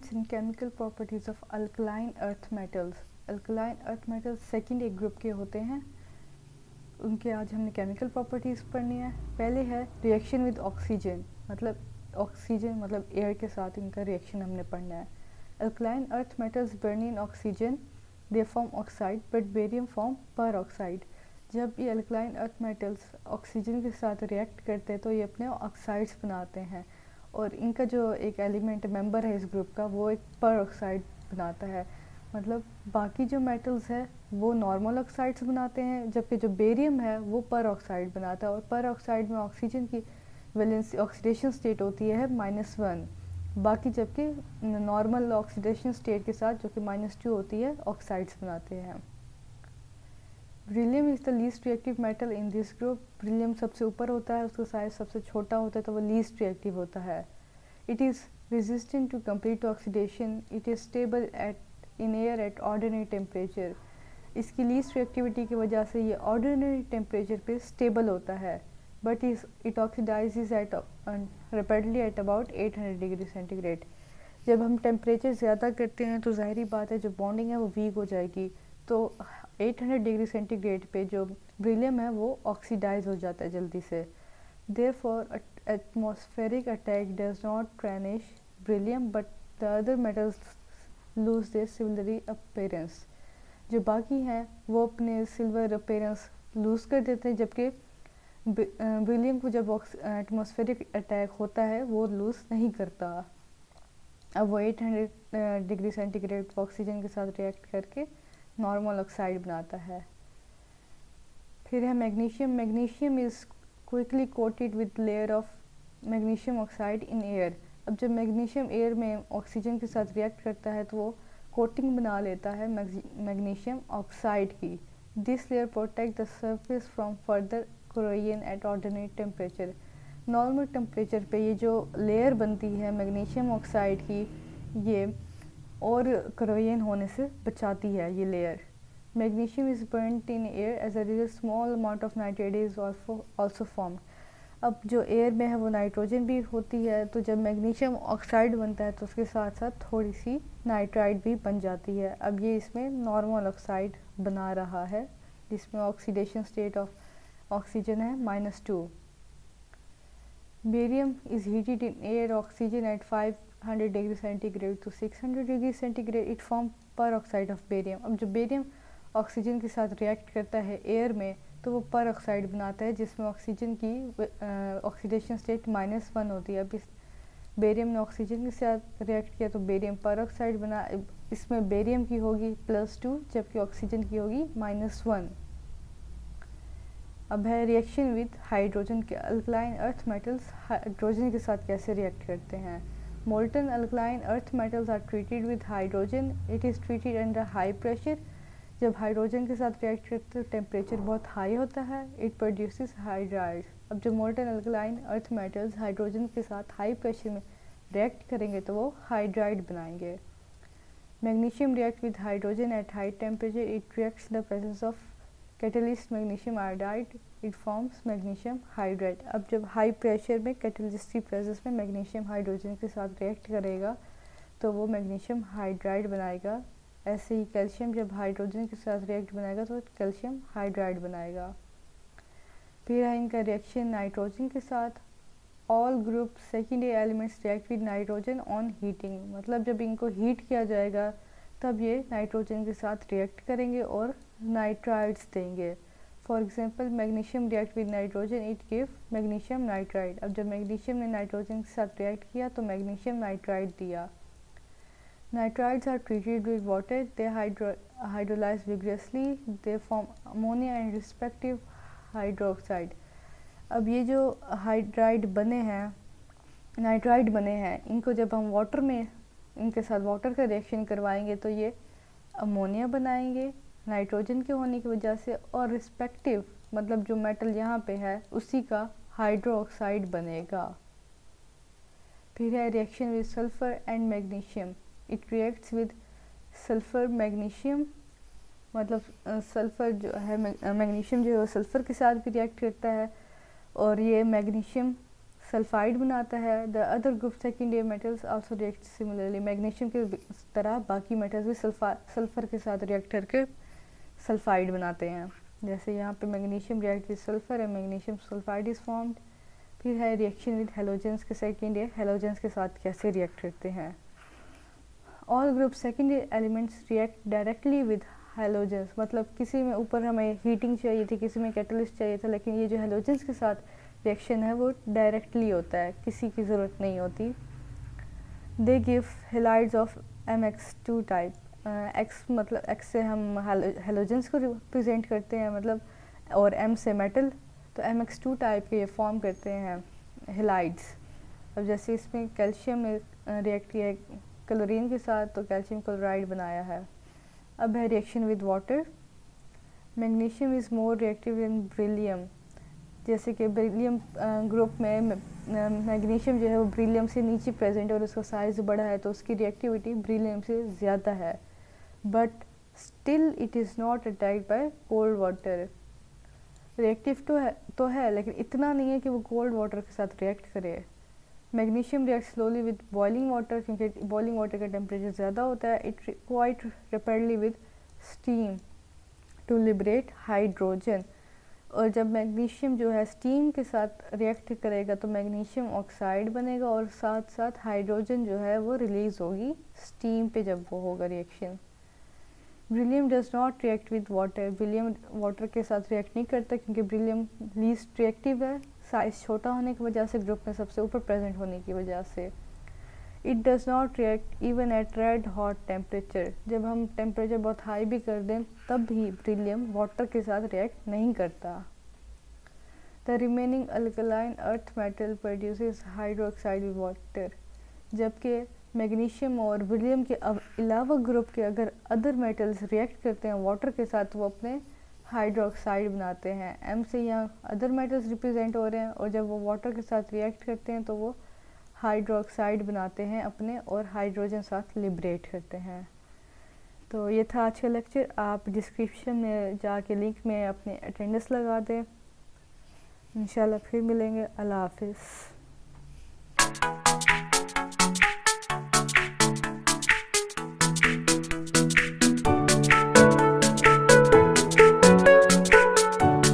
Elements in chemical properties of alkaline earth metals. Alkaline earth metals second एक group के होते हैं, उनके आज हमने केमिकल प्रॉपर्टीज़ पढ़नी है। पहले है रिएक्शन विद ऑक्सीजन, मतलब एयर के साथ इनका रिएक्शन हमने पढ़ना है। Alkaline earth metals burn in oxygen, they form oxide but barium form पर ऑक्साइड। जब ये अल्कलाइन अर्थ मेटल्स ऑक्सीजन के साथ रिएक्ट करते हैं तो ये अपने ऑक्साइड्स बनाते हैं, और इनका जो एक एलिमेंट मेंबर है इस ग्रुप का वो एक पर ऑक्साइड बनाता है। मतलब बाकी जो मेटल्स है वो नॉर्मल ऑक्साइड्स बनाते हैं, जबकि जो बेरियम है वो पर ऑक्साइड बनाता है, और पर ऑक्साइड में ऑक्सीजन की वैलेंसी ऑक्सीडेशन स्टेट होती है -1, बाकी जबकि नॉर्मल ऑक्सीडेशन स्टेट के साथ जो कि -2 होती है ऑक्साइड्स बनाते हैं। Beryllium is the least reactive metal in this group. Beryllium सबसे ऊपर होता है, उसका साइज सबसे छोटा होता है, तो वो लीस्ट रिएक्टिव होता है। It is resistant to complete oxidation, it is stable in air at ordinary temperature. इसकी लीस्ट रिएक्टिविटी की वजह से ये ऑर्डिनरी टेम्परेचर पे स्टेबल होता है, but it oxidises at rapidly at about 800 degree centigrade. जब हम टेम्परेचर ज़्यादा करते हैं तो ज़ाहिरी बात है जो बॉन्डिंग है वो वीक हो जाएगी, तो 800 डिग्री सेंटीग्रेड पे जो ब्रिलियम है वो ऑक्सीडाइज हो जाता है जल्दी से। Therefore atmospheric attack does not tarnish beryllium but the other metals lose their silvery appearance. जो बाकी हैं वो अपने सिल्वर अपीयरेंस लूज़ कर देते हैं, जबकि ब्रिलियम को जब एटमॉस्फेरिक अटैक होता है वो लूज़ नहीं करता। अब वो 800 डिग्री सेंटीग्रेड ऑक्सीजन के साथ रिएक्ट करके नॉर्मल ऑक्साइड बनाता है। फिर है magnesium. Magnesium is quickly coated with layer of magnesium oxide in air. अब जब मैग्नीशियम एयर में ऑक्सीजन के साथ रिएक्ट करता है तो वो कोटिंग बना लेता है मैग्नीशियम ऑक्साइड की। This layer protect the surface from further corrosion at ordinary temperature. Normal temperature पे ये जो लेयर बनती है मैग्नीशियम ऑक्साइड की, ये और कोरोजन होने से बचाती है ये layer. Magnesium is burned in air as a result small amount of nitrate is also formed. अब जो एयर में है वो नाइट्रोजन भी होती है, तो जब मैग्नीशियम ऑक्साइड बनता है तो उसके साथ साथ थोड़ी सी नाइट्राइट भी बन जाती है। अब ये इसमें नॉर्मल ऑक्साइड बना रहा है जिसमें ऑक्सीडेशन स्टेट ऑफ ऑक्सीजन है -2। Barium is heated in air oxygen at 500 degree centigrade to 600 degree centigrade, it form peroxide of barium. अब जो बेरियम ऑक्सीजन के साथ रिएक्ट करता है एयर में तो वो पर ऑक्साइड बनाता है जिसमें ऑक्सीजन की ऑक्सीडेशन स्टेट -1 होती है। अब इस बेरियम ने ऑक्सीजन के साथ रिएक्ट किया तो बेरियम पर ऑक्साइड बना, इसमें बेरियम की होगी +2 जबकि ऑक्सीजन की होगी -1। अब है रिएक्शन विद हाइड्रोजन के। अल्कलाइन अर्थ मेटल्स हाइड्रोजन के साथ कैसे रिएक्ट करते हैं। Molten alkaline earth metals are treated with hydrogen, it is treated under high pressure. जब हाइड्रोजन के साथ रिएक्ट करते तो टेम्परेचर बहुत हाई होता है, इट प्रोड्यूसेस हाइड्राइड। अब जो molten alkaline earth metals hydrogen के साथ हाई प्रेशर में रिएक्ट करेंगे तो वो हाइड्राइड बनाएंगे। Magnesium react with hydrogen at high temperature, it reacts the presence of catalyst magnesium iodide, it forms magnesium hydride. अब जब हाई प्रेशर में कैटलिस्ट की प्रेजेंस में मैग्नीशियम हाइड्रोजन के साथ रिएक्ट करेगा तो वो मैग्नीशियम हाइड्राइड बनाएगा। ऐसे ही कैल्शियम जब हाइड्रोजन के साथ रिएक्ट बनाएगा तो कैल्शियम हाइड्राइड बनाएगा। फिर है इनका रिएक्शन नाइट्रोजन के साथ। All group secondary elements react with nitrogen on heating, मतलब जब इनको हीट किया जाएगा तब ये नाइट्रोजन के साथ रिएक्ट करेंगे और नाइट्राइड्स देंगे। For example magnesium react with nitrogen, it give magnesium nitride. अब जब मैग्नीशियम ने नाइट्रोजन के साथ रिएक्ट किया तो मैग्नीशियम नाइट्राइड दिया। Nitrides are treated with water, they hydrolyze vigorously, they form ammonia and respective hydroxide। अब ये जो हाइड्राइड बने हैं, नाइट्राइड बने हैं, इनको जब हम वाटर में इनके साथ वाटर का रिएक्शन करवाएंगे तो ये अमोनिया बनाएंगे नाइट्रोजन के होने की वजह से, और रिस्पेक्टिव मतलब जो मेटल यहाँ पे है उसी का हाइड्रोक्साइड बनेगा। फिर है reaction with sulphur and magnesium, it reacts with sulphur magnesium, मतलब सल्फर जो है मैग्नीशियम जो है सल्फर के साथ भी रिएक्ट करता है, और ये मैग्नीशियम सल्फाइड बनाता है। The other group secondary metals also react similarly, magnesium के तरह बाकी मेटल्स भी सल्फर के साथ रिएक्ट करके सल्फाइड बनाते हैं। जैसे यहाँ पे magnesium react with sulphur and magnesium sulphide is formed. फिर है रिएक्शन विद हेलोजेंस के सेकेंड ईयर, हेलोजेंस के साथ कैसे रिएक्ट करते हैं। All group secondary elements react directly with halogens, मतलब किसी में ऊपर हमें हीटिंग चाहिए थी, किसी में कैटलिस्ट चाहिए था, लेकिन ये जो हेलोजेंस के साथ रिएक्शन है वो डायरेक्टली होता है, किसी की ज़रूरत नहीं होती। They give halides of MX2 type, x मतलब एक्स से हम हेलोजेंस को रिप्रेजेंट करते हैं, मतलब और M से मेटल, तो MX2 टाइप के ये फॉर्म करते हैं हेलाइड्स। अब जैसे इसमें कैल्शियम रिएक्ट किया है क्लोरीन के साथ, तो कैल्शियम क्लोराइड बनाया है। अब है reaction with water. Magnesium is more reactive in beryllium, जैसे कि ब्रिलियम ग्रुप में मैग्नीशियम जो है वो ब्रिलियम से नीचे प्रेजेंट है और उसका साइज़ बड़ा है, तो उसकी रिएक्टिविटी ब्रिलियम से ज़्यादा है। But still it is not attacked by cold water, reactive तो है लेकिन इतना नहीं है कि वो कोल्ड वाटर के साथ रिएक्ट करे। Magnesium react slowly with boiling water, क्योंकि बॉइलिंग वाटर का टेम्परेचर ज़्यादा होता है। It quite rapidly with steam to liberate hydrogen, और जब मैग्नीशियम जो है स्टीम के साथ रिएक्ट करेगा तो मैग्नीशियम ऑक्साइड बनेगा और साथ साथ हाइड्रोजन जो है वो रिलीज़ होगी स्टीम पे जब वो होगा reaction. Beryllium does not react with water, beryllium water के साथ रिएक्ट नहीं करता क्योंकि ब्रिलियम लीस्ट रिएक्टिव है, साइज़ छोटा होने की वजह से, ग्रुप में सबसे ऊपर प्रेजेंट होने की वजह से। It does not react even at red hot temperature, जब हम टेम्परेचर बहुत हाई भी कर दें तब भी ब्रिलियम वाटर के साथ रिएक्ट नहीं करता। The remaining alkaline earth metal produces hydroxide with water, जबकि मैग्नीशियम और ब्रिलियम के अलावा ग्रुप के अगर अदर मेटल्स रिएक्ट करते हैं वाटर के साथ वो अपने हाइड्रोक्साइड बनाते हैं। M से यहाँ अदर मेटल्स रिप्रेजेंट हो रहे हैं और जब वो वाटर के साथ रिएक्ट करते हैं तो वो हाइड्रोक्साइड बनाते हैं अपने और हाइड्रोजन साथ लिबरेट करते हैं। तो ये था आज का लेक्चर। आप डिस्क्रिप्शन में जाके लिंक में अपने अटेंडेंस लगा दें। इंशाल्लाह फिर मिलेंगे। अल्लाह हाफिज़।